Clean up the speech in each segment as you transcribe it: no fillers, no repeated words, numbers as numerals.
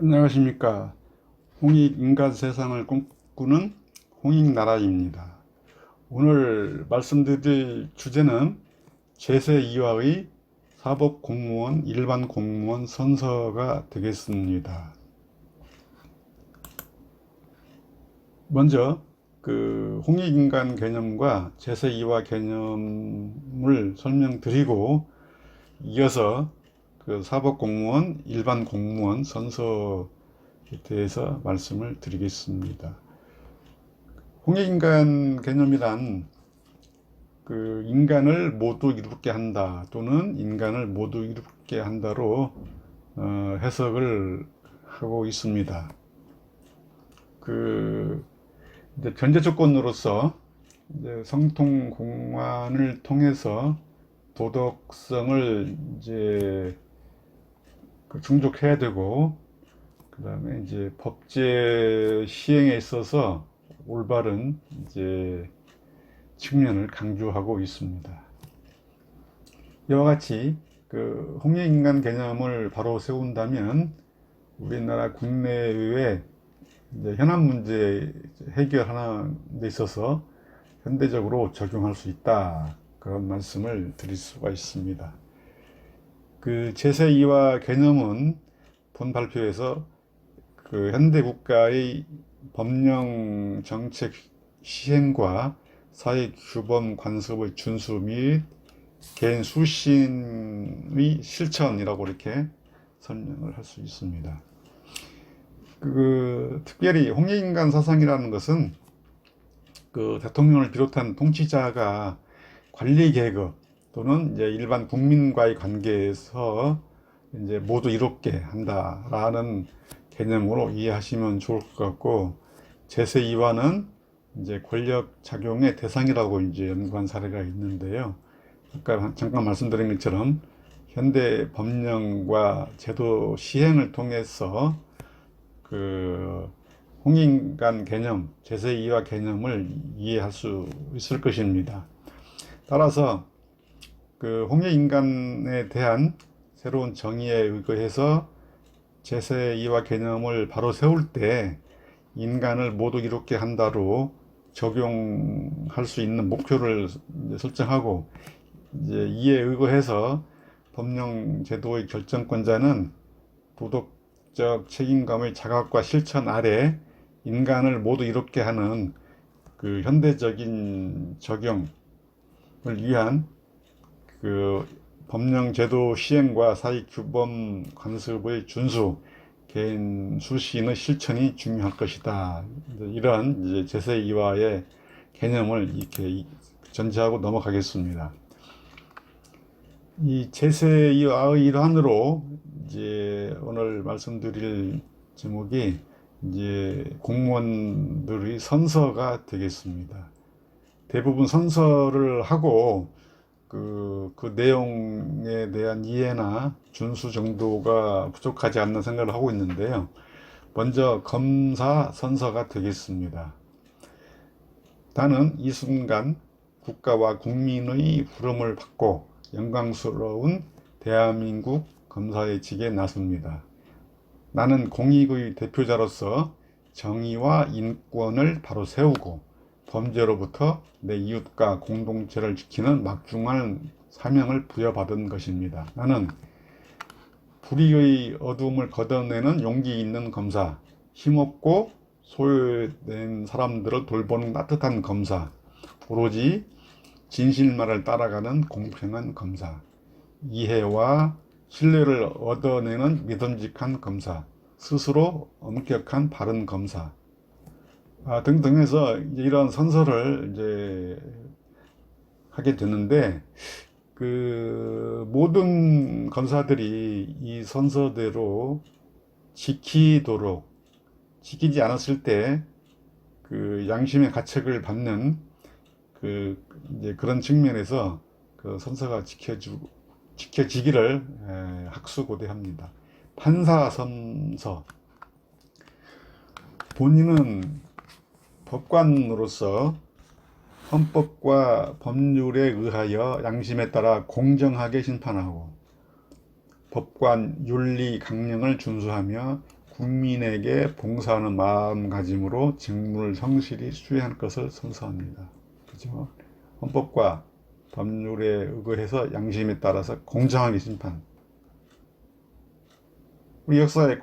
안녕하십니까. 홍익인간 세상을 꿈꾸는 홍익나라입니다. 오늘 말씀드릴 주제는 제세2와의 사법공무원, 일반공무원 선서가 되겠습니다. 먼저 홍익인간 개념과 제세2와 개념을 설명드리고 이어서 사법공무원, 일반공무원 선서에 대해서 말씀을 드리겠습니다. 홍익인간 개념이란 인간을 모두 이롭게 한다 또는 인간을 모두 이롭게 한다로 해석을 하고 있습니다. 이제 전제 조건으로서 이제 성통공완을 통해서 도덕성을 이제 충족해야 되고, 그 다음에 이제 법제 시행에 있어서 올바른 이제 측면을 강조하고 있습니다. 이와 같이 홍익인간 개념을 바로 세운다면 우리나라 국내외 이제 현안 문제 해결하는 데 있어서 현대적으로 적용할 수 있다, 그런 말씀을 드릴 수가 있습니다. 제세2와 개념은 본 발표에서 현대 국가의 법령 정책 시행과 사회 규범 관습의 준수 및 개인 수신의 실천이라고 이렇게 설명을 할 수 있습니다. 특별히 홍익인간 사상이라는 것은 대통령을 비롯한 통치자가 관리 계급 또는 이제 일반 국민과의 관계에서 이제 모두 이롭게 한다라는 개념으로 이해하시면 좋을 것 같고, 제세2와는 이제 권력 작용의 대상이라고 이제 연구한 사례가 있는데요. 아까 잠깐 말씀드린 것처럼 현대 법령과 제도 시행을 통해서 홍익인간 개념, 제세2와 개념을 이해할 수 있을 것입니다. 따라서 홍익인간에 대한 새로운 정의에 의거해서 제세2와 개념을 바로 세울 때 인간을 모두 이롭게 한다로 적용할 수 있는 목표를 설정하고, 이제 이에 의거해서 법령 제도의 결정권자는 도덕적 책임감의 자각과 실천 아래 인간을 모두 이롭게 하는 현대적인 적용을 위한 법령 제도 시행과 사회 규범 관습의 준수, 개인 수신의 실천이 중요할 것이다. 이런 이제 제세2와의 개념을 이렇게 전제하고 넘어가겠습니다. 이 제세2와의 일환으로 이제 오늘 말씀드릴 제목이 이제 공무원들의 선서가 되겠습니다. 대부분 선서를 하고 그 내용에 대한 이해나 준수 정도가 부족하지 않나 생각을 하고 있는데요. 먼저 검사 선서가 되겠습니다. 나는 이 순간 국가와 국민의 부름을 받고 영광스러운 대한민국 검사의 직에 나섭니다. 나는 공익의 대표자로서 정의와 인권을 바로 세우고 범죄로부터 내 이웃과 공동체를 지키는 막중한 사명을 부여받은 것입니다. 나는 불의의 어둠을 걷어내는 용기 있는 검사, 힘없고 소외된 사람들을 돌보는 따뜻한 검사, 오로지 진실만을 따라가는 공평한 검사, 이해와 신뢰를 얻어내는 믿음직한 검사, 스스로 엄격한 바른 검사 등등해서 이런 선서를 이제 하게 되는데, 모든 검사들이 이 선서대로 지키지 않았을 때 양심의 가책을 받는 이제 그런 측면에서 선서가 지켜지기를 학수고대합니다. 판사 선서. 본인은 법관으로서 헌법과 법률에 의하여 양심에 따라 공정하게 심판하고 법관 윤리 강령을 준수하며 국민에게 봉사하는 마음가짐으로 직무를 성실히 수행할 것을 선서합니다. 그죠? 헌법과 법률에 의거해서 양심에 따라서 공정하게 심판. 우리 역사에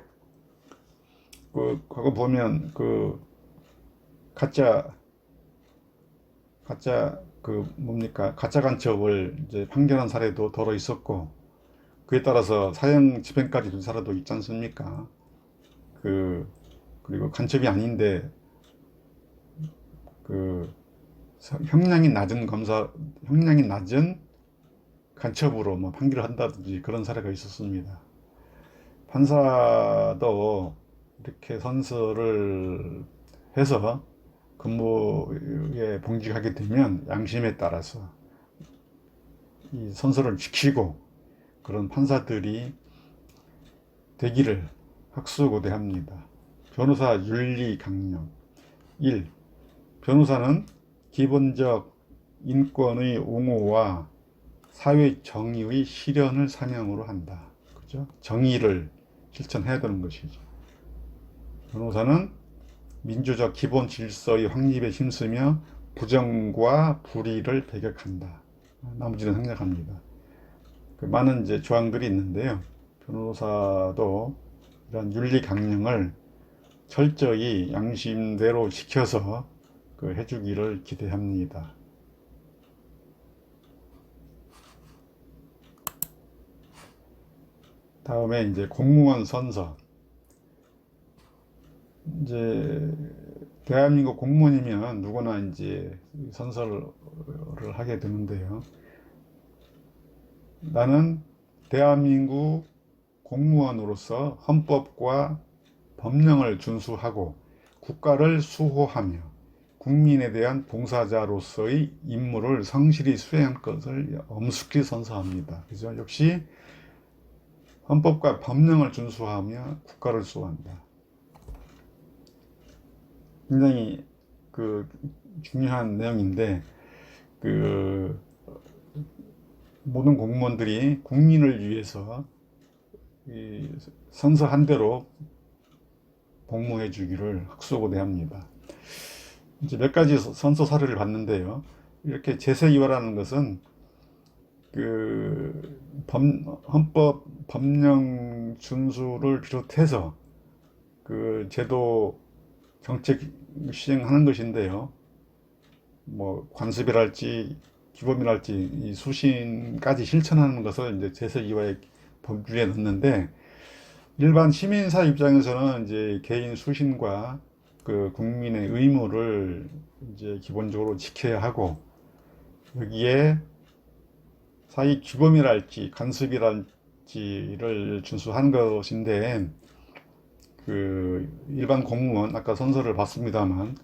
그거 보면 가짜 가짜 간첩을 이제 판결한 사례도 더러 있었고, 그에 따라서 사형 집행까지 된 사례도 있지 않습니까? 그리고 간첩이 아닌데 형량이 낮은 간첩으로 뭐 판결을 한다든지 그런 사례가 있었습니다. 판사도 이렇게 선서를 해서 근무에 봉직하게 되면 양심에 따라서 이 선서를 지키고 그런 판사들이 되기를 학수고대합니다. 변호사 윤리 강령. 1. 변호사는 기본적 인권의 옹호와 사회 정의의 실현을 사명으로 한다. 그죠? 정의를 실천해야 되는 것이죠. 변호사는 민주적 기본 질서의 확립에 힘쓰며 부정과 불의를 배격한다. 나머지는 생략합니다. 많은 이제 조항들이 있는데요. 변호사도 이런 윤리 강령을 철저히 양심대로 지켜서 해주기를 기대합니다. 다음에 이제 공무원 선서. 이제 대한민국 공무원이면 누구나 이제 선서를 하게 되는데요. 나는 대한민국 공무원으로서 헌법과 법령을 준수하고 국가를 수호하며 국민에 대한 봉사자로서의 임무를 성실히 수행할 것을 엄숙히 선서합니다. 그죠? 역시 헌법과 법령을 준수하며 국가를 수호한다. 굉장히 중요한 내용인데, 모든 공무원들이 국민을 위해서 선서한 대로 복무해 주기를 학수고대합니다. 이제 몇 가지 선서 사례를 봤는데요. 이렇게 제세이화라는 것은 헌법 법령 준수를 비롯해서 제도 정책 시행하는 것인데요. 뭐 관습이랄지 규범이랄지 이 수신까지 실천하는 것을 이제 제세이화의 범주에 넣는데, 일반 시민사 입장에서는 이제 개인 수신과 국민의 의무를 이제 기본적으로 지켜야 하고, 여기에 사회 규범이랄지 간섭이랄지를 준수한 것인데, 일반 공무원, 아까 선서를 봤습니다만,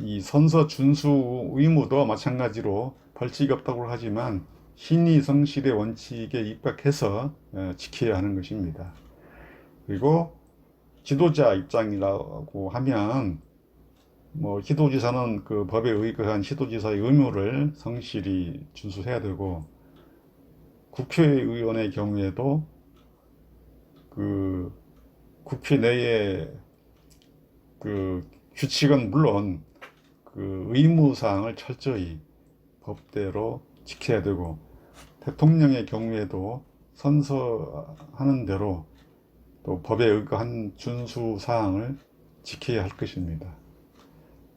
이 선서 준수 의무도 마찬가지로 벌칙이 없다고 하지만 신의 성실의 원칙에 입각해서 지켜야 하는 것입니다. 그리고 지도자 입장이라고 하면, 뭐 시도지사는 법에 의거한 시도지사의 의무를 성실히 준수해야 되고, 국회의원의 경우에도 국회 내의 규칙은 물론 의무사항을 철저히 법대로 지켜야 되고, 대통령의 경우에도 선서하는 대로 또 법에 의거한 준수사항을 지켜야 할 것입니다.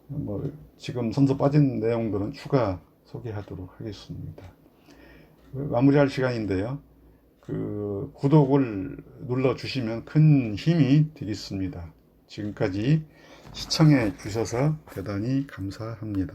뭐 지금 선서 빠진 내용들은 추가 소개하도록 하겠습니다. 마무리할 시간인데요. 구독을 눌러주시면 큰 힘이 되겠습니다. 지금까지 시청해 주셔서 대단히 감사합니다.